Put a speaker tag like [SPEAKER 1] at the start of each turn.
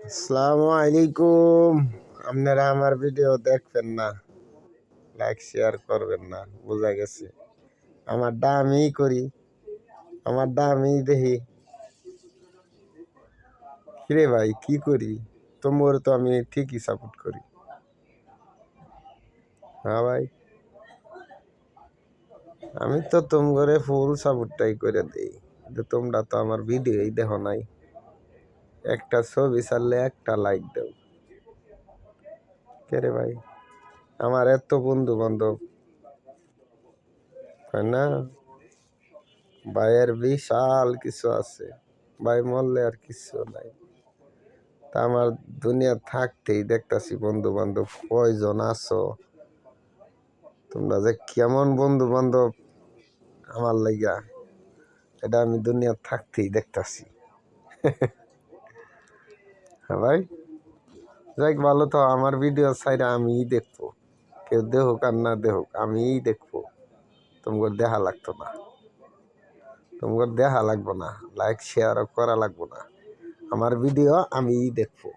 [SPEAKER 1] আসসালামু আলাইকুম। আপনারা আমার ভিডিও দেখবেন না, লাইক শেয়ার করবেন না, বোঝা গেছে। আমারটা আমিই করি, আমারটা আমিই দেখি। কিরে ভাই কি করি? তোমার তো আমি ঠিকই সাপোর্ট করি। হ্যাঁ ভাই, আমি তো তোমার ফুল সাপোর্টটাই করে দিই, কিন্তু তোমরা তো আমার ভিডিওই দেখো নাই। একটা ছবি ছাড়লে একটা লাইক দাও। কে রে ভাই, আমার এত বন্ধু বান্ধব, তাই না? ভাইয়ের বিশাল কিছু আছে, ভাই মরলে আর কিছু নাই। তা আমার দুনিয়া থাকতেই দেখতাছি বন্ধু বান্ধব কয়জন আছো, তোমরা যে কেমন বন্ধু বান্ধব আমার লাইগা, এটা আমি দুনিয়া থাকতেই দেখতাছি। হ্যাঁ ভাই, যাই ভালো, তো আমার ভিডিও সাইডে আমিই দেখবো, কেউ দেখুক আর না দেখুক আমিই দেখবো। তোমার দেখা লাগতো না, তোমার দেখা লাগবো না, লাইক শেয়ারও করা লাগবো না, আমার ভিডিও আমিই দেখবো।